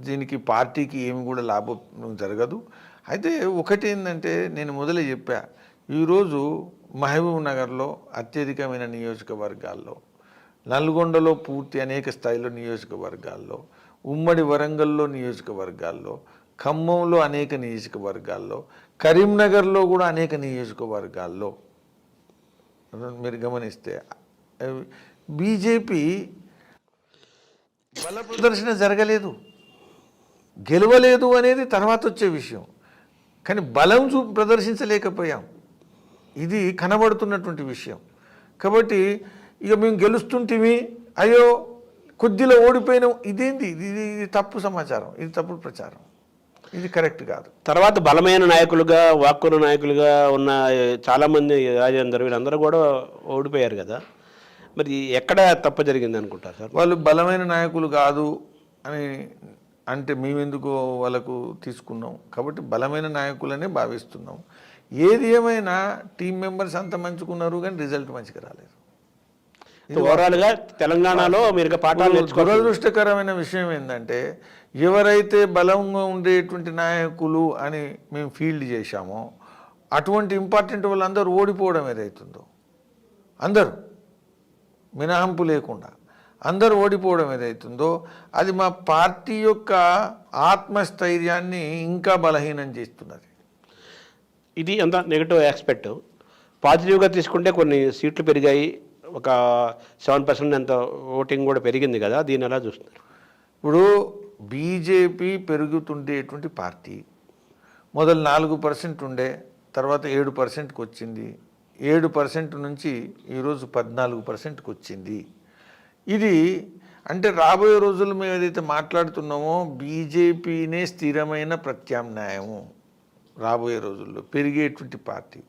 దీనికి పార్టీకి ఏమి కూడా లాభం జరగదు. అయితే ఒకటి ఏంటంటే నేను మొదలే చెప్పా, ఈరోజు మహబూబ్ నగర్లో అత్యధికమైన నియోజకవర్గాల్లో, నల్గొండలో పూర్తి అనేక స్థాయిలో నియోజకవర్గాల్లో, ఉమ్మడి వరంగల్లో నియోజకవర్గాల్లో, ఖమ్మంలో అనేక నియోజకవర్గాల్లో, కరీంనగర్లో కూడా అనేక నియోజకవర్గాల్లో మీరు గమనిస్తే బీజేపీ బల ప్రదర్శన జరగలేదు, గెలవలేదు అనేది తర్వాత వచ్చే విషయం. కానీ బలం ప్రదర్శించలేకపోయాం, ఇది కనబడుతున్నటువంటి విషయం. కాబట్టి ఇక మేము గెలుస్తుంటిమి, అయ్యో కొద్దిలో ఓడిపోయినాం, ఇదేంది, ఇది తప్పు సమాచారం, ఇది తప్పుడు ప్రచారం, ఇది కరెక్ట్ కాదు. తర్వాత బలమైన నాయకులుగా, వాక్కున్న నాయకులుగా ఉన్న చాలామంది రాజేందర్ వీళ్ళందరూ కూడా ఓడిపోయారు కదా, మరి ఎక్కడ తప్పు జరిగింది అనుకుంటారు సార్? వాళ్ళు బలమైన నాయకులు కాదు అని అంటే మేమెందుకు వాళ్ళకు తీసుకున్నాం, కాబట్టి బలమైన నాయకులనే భావిస్తున్నాం. ఏది ఏమైనా టీం మెంబర్స్ అంత మంచుకున్నారు కానీ రిజల్ట్ మంచిగా రాలేదు. ఓవరాల్గా తెలంగాణలో మీరు పాఠాలు దురదృష్టకరమైన విషయం ఏంటంటే, ఎవరైతే బలంగా ఉండేటువంటి నాయకులు అని మేము ఫీల్డ్ చేశామో అటువంటి ఇంపార్టెంట్ వాళ్ళందరూ ఓడిపోవడం ఏదైతుందో, అందరూ మినహాంపు లేకుండా అందరూ ఓడిపోవడం ఏదైతుందో అది మా పార్టీ యొక్క ఆత్మస్థైర్యాన్ని ఇంకా బలహీనం చేస్తున్నది. ఇది అంత నెగిటివ్ ఆస్పెక్ట్. పాజిటివ్గా తీసుకుంటే కొన్ని సీట్లు పెరిగాయి, ఒక 7% ఎంత ఓటింగ్ కూడా పెరిగింది కదా, దీన్ని ఎలా చూస్తున్నారు? ఇప్పుడు బీజేపీ పెరుగుతుండేటువంటి పార్టీ మొదలు 4% ఉండే, తర్వాత 7%కి వచ్చింది, 7% నుంచి ఈరోజు 14%కి వచ్చింది. ఇది అంటే రాబోయే రోజుల్లో మేము ఏదైతే మాట్లాడుతున్నామో బీజేపీనే స్థిరమైన ప్రత్యామ్నాయము, రాబోయే రోజుల్లో పెరిగేటువంటి పార్టీ.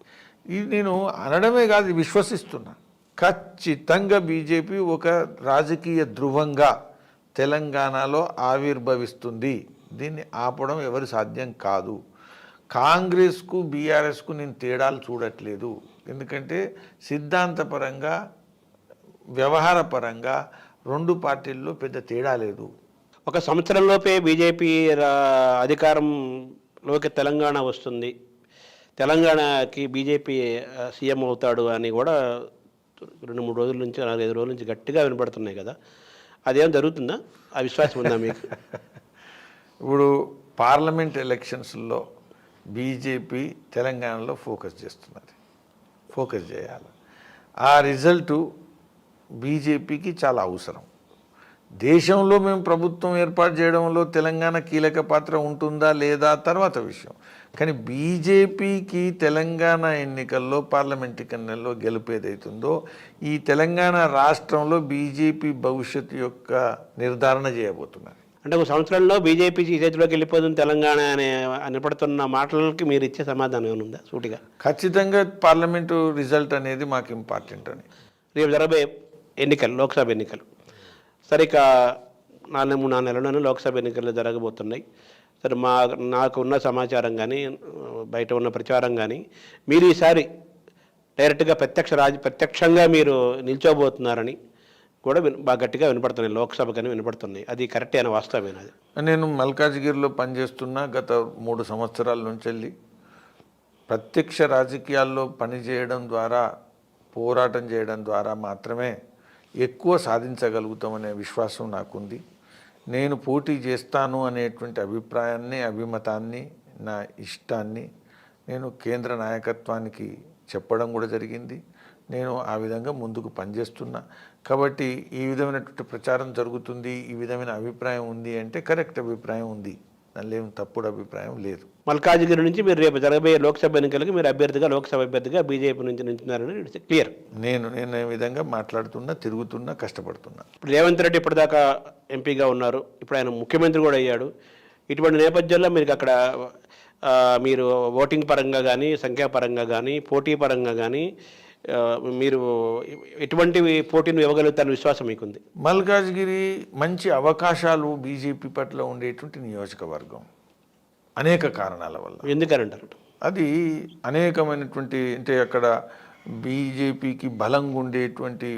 ఇది నేను అనడమే కాదు, విశ్వసిస్తున్నా. ఖచ్చితంగా బీజేపీ ఒక రాజకీయ ధృవంగా తెలంగాణలో ఆవిర్భవిస్తుంది. దీన్ని ఆపడం ఎవరు సాధ్యం కాదు. కాంగ్రెస్కు బీఆర్ఎస్కు నేను తేడాలు చూడట్లేదు, ఎందుకంటే సిద్ధాంతపరంగా వ్యవహారపరంగా రెండు పార్టీల్లో పెద్ద తేడా లేదు. ఒక సంవత్సరంలోపే బీజేపీ అధికారంలోకి తెలంగాణ వస్తుంది, తెలంగాణకి బీజేపీ సీఎం అవుతాడు అని కూడా 2-3 రోజుల నుంచి 4-5 రోజుల నుంచి గట్టిగా వినపడుతున్నాయి కదా, అదేం జరుగుతుందా? ఆ విశ్వాసం ఉందా మీకు? ఇప్పుడు పార్లమెంట్ ఎలక్షన్స్లో బీజేపీ తెలంగాణలో ఫోకస్ చేస్తున్నది, ఫోకస్ చేయాలి. ఆ రిజల్టు బీజేపీకి చాలా అవసరం. దేశంలో మేము ప్రభుత్వం ఏర్పాటు చేయడంలో తెలంగాణ కీలక పాత్ర ఉంటుందా లేదా తర్వాత విషయం. కానీ బీజేపీకి తెలంగాణ ఎన్నికల్లో, పార్లమెంట్ ఎన్నికల్లో గెలుపు ఏదైతుందో ఈ తెలంగాణ రాష్ట్రంలో బీజేపీ భవిష్యత్తు యొక్క నిర్ధారణ చేయబోతున్నారు. అంటే ఒక సంవత్సరంలో బీజేపీ చేతిలోకి వెళ్ళిపోతుంది తెలంగాణ అనే నిలబడుతున్న మాటలకి మీరు ఇచ్చే సమాధానం ఏమైనా సూటిగా? ఖచ్చితంగా పార్లమెంటు రిజల్ట్ అనేది మాకు ఇంపార్టెంట్ అని. రేపు జరగబోయే ఎన్నికలు, లోక్సభ ఎన్నికలు, సరిగ్గా 4 నెలల్లోనే లోక్సభ ఎన్నికలు జరగబోతున్నాయి. సరే, నాకు ఉన్న సమాచారం కానీ బయట ఉన్న ప్రచారం కానీ మీరు ఈసారి డైరెక్ట్గా ప్రత్యక్షంగా మీరు నిల్చోబోతున్నారని కూడా బాగా గట్టిగా వినపడుతున్నాయి, లోక్సభ కానీ వినపడుతున్నాయి. అది కరెక్ట్ అయిన వాస్తవమేనా? నేను మల్కాజ్గిరిలో పనిచేస్తున్నా గత 3 సంవత్సరాల నుంచి వెళ్ళి ప్రత్యక్ష రాజకీయాల్లో పనిచేయడం ద్వారా, పోరాటం చేయడం ద్వారా మాత్రమే ఎక్కువ సాధించగలుగుతామనే విశ్వాసం నాకుంది. నేను పోటీ చేస్తాను అనేటువంటి అభిప్రాయాన్ని, అభిమతాన్ని, నా ఇష్టాన్ని నేను కేంద్ర నాయకత్వానికి చెప్పడం కూడా జరిగింది. నేను ఆ విధంగా ముందుకు పనిచేస్తున్నా. కాబట్టి ఈ విధమైనటువంటి ప్రచారం జరుగుతుంది, ఈ విధమైన అభిప్రాయం ఉంది అంటే కరెక్ట్ అభిప్రాయం ఉంది, దానిలో ఏం తప్పుడు అభిప్రాయం లేదు. మల్కాజ్గిరి నుంచి మీరు రేపు జరగబోయే లోక్సభ ఎన్నికలకు మీరు అభ్యర్థిగా, లోక్సభ అభ్యర్థిగా బీజేపీ నుంచి నిలుచున్నారని క్లియర్. నేను ఈ విధంగా మాట్లాడుతున్నా, తిరుగుతున్నా, కష్టపడుతున్నా. ఇప్పుడు రేవంత్ రెడ్డి ఇప్పటిదాకా ఎంపీగా ఉన్నారు, ఇప్పుడు ఆయన ముఖ్యమంత్రి కూడా అయ్యాడు. ఇటువంటి నేపథ్యంలో మీకు అక్కడ మీరు ఓటింగ్ పరంగా కానీ, సంఖ్యాపరంగా కానీ, పోటీ పరంగా కానీ మీరు ఎటువంటి పోటీని ఇవ్వగలుగుతారని విశ్వాసం మీకుంది? మల్కాజ్గిరి మంచి అవకాశాలు బీజేపీ పట్ల ఉండేటువంటి నియోజకవర్గం, అనేక కారణాల వల్ల. ఎందుకనంటారు? అది అనేకమైనటువంటి, అంటే అక్కడ బీజేపీకి బలంగా ఉండేటువంటి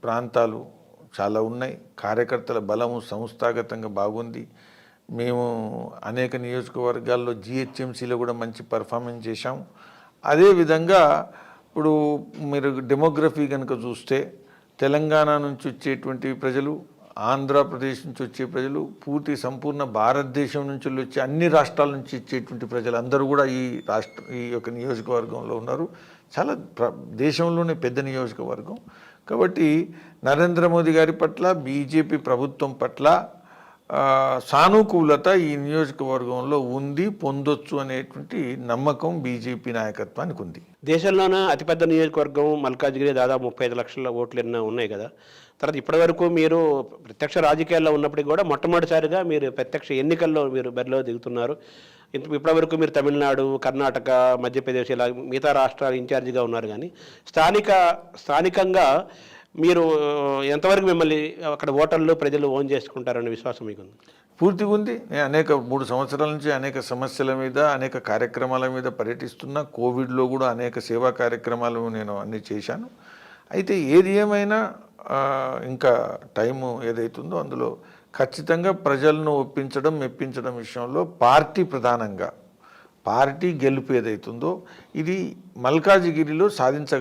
ప్రాంతాలు చాలా ఉన్నాయి. కార్యకర్తల బలము సంస్థాగతంగా బాగుంది. మేము అనేక నియోజకవర్గాల్లో జిహెచ్ఎంసీలో కూడా మంచి పర్ఫార్మెన్స్ చేశాం. అదేవిధంగా ఇప్పుడు మీరు డెమోగ్రఫీ కనుక చూస్తే తెలంగాణ నుంచి వచ్చేటువంటి ప్రజలు, ఆంధ్రప్రదేశ్ నుంచి వచ్చే ప్రజలు, పూర్తి సంపూర్ణ భారతదేశం నుంచి వచ్చే అన్ని రాష్ట్రాల నుంచి వచ్చేటువంటి ప్రజలు అందరూ కూడా ఈ యొక్క నియోజకవర్గంలో ఉన్నారు. చాలా దేశంలోనే పెద్ద నియోజకవర్గం. కాబట్టి నరేంద్ర మోదీ గారి పట్ల, బీజేపీ ప్రభుత్వం పట్ల సానుకూలత ఈ నియోజకవర్గంలో ఉంది, పొందొచ్చు అనేటువంటి నమ్మకం బీజేపీ నాయకత్వానికి ఉంది. దేశంలోనే అతిపెద్ద నియోజకవర్గం మల్కాజ్గిరి, దాదాపు 35 లక్షల ఓట్లు ఎన్నో ఉన్నాయి కదా. తర్వాత ఇప్పటివరకు మీరు ప్రత్యక్ష రాజకీయాల్లో ఉన్నప్పటికీ కూడా మొట్టమొదటిసారిగా మీరు ప్రత్యక్ష ఎన్నికల్లో మీరు బరిలో దిగుతున్నారు. ఇప్పటివరకు మీరు తమిళనాడు, కర్ణాటక, మధ్యప్రదేశ్ ఇలా మిగతా రాష్ట్రాలు ఇన్ఛార్జిగా ఉన్నారు. కానీ స్థానికంగా మీరు ఎంతవరకు మిమ్మల్ని అక్కడ ఓటర్లు ప్రజలు ఓన్ చేసుకుంటారనే విశ్వాసం మీకుంది? పూర్తిగా ఉంది. నేను 3 సంవత్సరాల నుంచి అనేక సమస్యల మీద, అనేక కార్యక్రమాల మీద పర్యటిస్తున్నా. కోవిడ్లో కూడా అనేక సేవా కార్యక్రమాలు నేను అన్నీ చేశాను. అయితే ఏది ఏమైనా ఇంకా టైము ఏదైతుందో అందులో ఖచ్చితంగా ప్రజలను ఒప్పించడం, మెప్పించడం విషయంలో పార్టీ ప్రధానంగా, పార్టీ గెలుపు ఏదైతుందో ఇది మల్కాజిగిరిలో సాధించగల